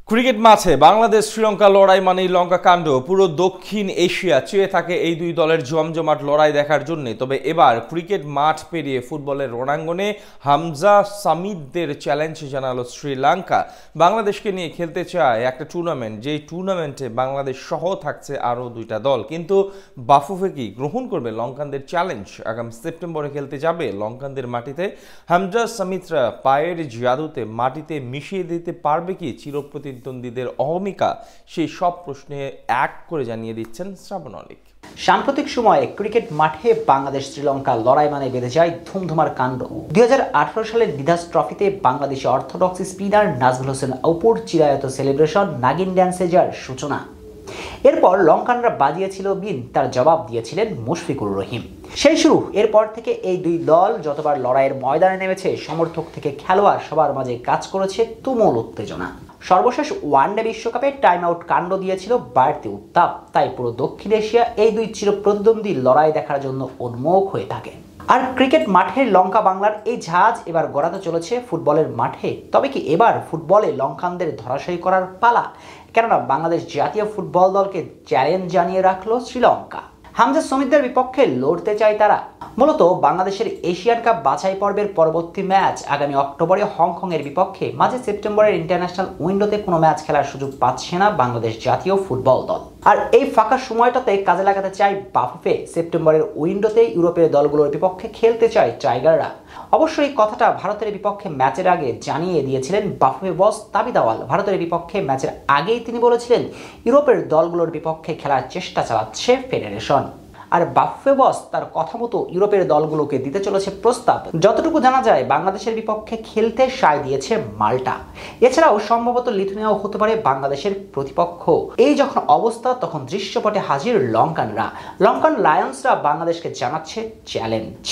Cricket মাঠে বাংলাদেশ শ্রীলঙ্কা লড়াই মানেই লঙ্কা কাণ্ড। পুরো দক্ষিণ এশিয়া চেয়ে থাকে এই দুই দলের জমজমাট লড়াই দেখার জন্য। তবে এবার ক্রিকেট মাঠ পেরিয়ে ফুটবলের রণাঙ্গনে হামজা সামিদদের চ্যালেঞ্জ জানালো শ্রীলঙ্কা। বাংলাদেশকে নিয়ে খেলতে চায় একটা টুর্নামেন্ট, যেই টুর্নামেন্টে বাংলাদেশ সহ থাকছে আরও দুইটা দল। কিন্তু বাফুফে কি গ্রহণ করবে লঙ্কানদের চ্যালেঞ্জ? আগামী সেপ্টেম্বরে খেলতে যাবে লঙ্কানদের মাটিতে। হামজা সামিদরা পায়ের জাদুতে মাটিতে মিশিয়ে দিতে পারবে কি চিরপ্রতিদ্বন্দ্বীদের অহমিকা? সেই সব প্রশ্নে এক করে জানিয়ে দিচ্ছেন শ্রাবণ অলিক। সাম্প্রতিক সময়ে ক্রিকেট মাঠে বাংলাদেশ শ্রীলঙ্কা লড়াই মানে বেঁধে যায় ধুমধুমার কাণ্ড। 2018 সালের দিদাস ট্রফিতে বাংলাদেশি অর্থোডক্স স্পিনার নাজমুল হোসেন অপুর চিরায়ত সেলিব্রেশন নাগিন ড্যান্সে যার সূচনা। এরপর লঙ্কানরা বাজিয়েছিল বিন, তার জবাব দিয়েছিলেন মুশফিকুর রহিম। সেই শুরু। এরপর থেকে এই দুই দল যতবার লড়াইয়ের ময়দানে নেমেছে, সমর্থক থেকে খেলোয়াড় সবার মাঝে কাজ করেছে তুমুল উত্তেজনা। সর্বশেষ ওয়ানডে বিশ্বকাপে টাইম আউট কাণ্ড দিয়েছিল বাড়তি উত্তাপ। তাই পুরো দক্ষিণ এশিয়া এই দুই চিরপ্রতিদ্বন্দ্বী লড়াই দেখার জন্য উন্মুখ হয়ে থাকে। আর ক্রিকেট মাঠে লঙ্কা বাংলার এই জাহাজ এবার গড়াতে চলেছে ফুটবলের মাঠে। তবে কি এবার ফুটবলে লঙ্কানদের ধরাশায়ী করার পালা? কেননা বাংলাদেশ জাতীয় ফুটবল দলকে চ্যালেঞ্জ জানিয়ে রাখলো শ্রীলঙ্কা। হামজা সামিদদের বিপক্ষে লড়তে চায় তারা। মূলত বাংলাদেশের এশিয়ান কাপ বাছাই পর্বের পরবর্তী ম্যাচ আগামী অক্টোবরে হংকং এর বিপক্ষে। মাঝে সেপ্টেম্বরের ইন্টারন্যাশনাল উইন্ডোতে কোনো ম্যাচ খেলার সুযোগ পাচ্ছে না বাংলাদেশ জাতীয় ফুটবল দল। আর এই ফাঁকা সময়টাতে কাজে লাগাতে চায় বাফুফে। সেপ্টেম্বরের উইন্ডোতে ইউরোপের দলগুলোর বিপক্ষে খেলতে চায় টাইগাররা। অবশ্যই এই কথাটা ভারতের বিপক্ষে ম্যাচের আগে জানিয়ে দিয়েছিলেন বাফুফে বস তাবিদ আওয়াল। ভারতের বিপক্ষে ম্যাচের আগেই তিনি বলেছিলেন ইউরোপের দলগুলোর বিপক্ষে খেলার চেষ্টা চালাচ্ছে ফেডারেশন। আর বাফুফে বস তার কথা মতো ইউরোপের দলগুলোকে দিতে চলেছে প্রস্তাব। যতটুকু জানা যায় বাংলাদেশের বিপক্ষে খেলতে সায় দিয়েছে মাল্টা। এছাড়াও সম্ভবত লিথুয়ানিয়াও হতে পারে বাংলাদেশের প্রতিপক্ষ। এই যখন অবস্থা, তখন দৃশ্যপটে হাজির লঙ্কানরা। লঙ্কান লায়ন্সরা বাংলাদেশকে জানাচ্ছে চ্যালেঞ্জ।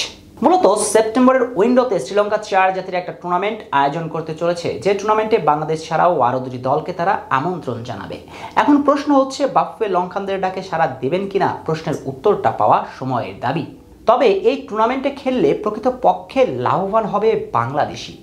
মূলত সেপ্টেম্বরের উইন্ডোতে শ্রীলঙ্কা 4 জাতির একটা টুর্নামেন্ট আয়োজন করতে চলেছে, যে টুর্নামেন্টে বাংলাদেশ ছাড়াও আরও দুটি দলকে তারা আমন্ত্রণ জানাবে। এখন প্রশ্ন হচ্ছে বাফুফে লঙ্কানদের ডাকে সাড়া দেবেন কিনা? প্রশ্নের উত্তরটা পাওয়া সময়ের দাবি। তবে এই টুর্নামেন্টে খেললে প্রকৃতপক্ষে লাভবান হবে বাংলাদেশি।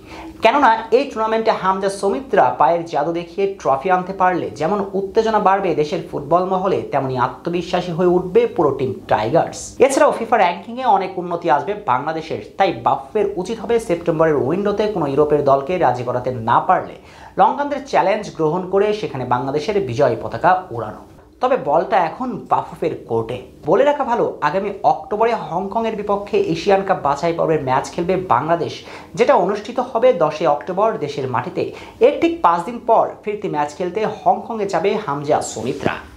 কেননা এই টুর্নামেন্টে হামজা সামিদরা পায়ের জাদু দেখিয়ে ট্রফি আনতে পারলে যেমন উত্তেজনা বাড়বে দেশের ফুটবল মহলে, তেমনি আত্মবিশ্বাসী হয়ে উঠবে পুরো টিম টাইগার্স। এছাড়াও ফিফা র্যাঙ্কিংয়ে অনেক উন্নতি আসবে বাংলাদেশের। তাই বাফুফের উচিত হবে সেপ্টেম্বরের উইন্ডোতে কোনো ইউরোপের দলকে রাজি করাতে না পারলে লঙ্কানদের চ্যালেঞ্জ গ্রহণ করে সেখানে বাংলাদেশের বিজয় পতাকা উড়ানো। তবে বলটা এখন বাফুফের কোর্টে। বলে রাখা ভালো, আগামী অক্টোবরে হংকং এর বিপক্ষে এশিয়ান কাপ বাছাই পর্বের ম্যাচ খেলবে বাংলাদেশ, যেটা অনুষ্ঠিত হবে 10 অক্টোবর দেশের মাটিতে। এর ঠিক 5 দিন পর ফিরতি ম্যাচ খেলতে হংকংয়ে যাবে হামজা সামিদরা।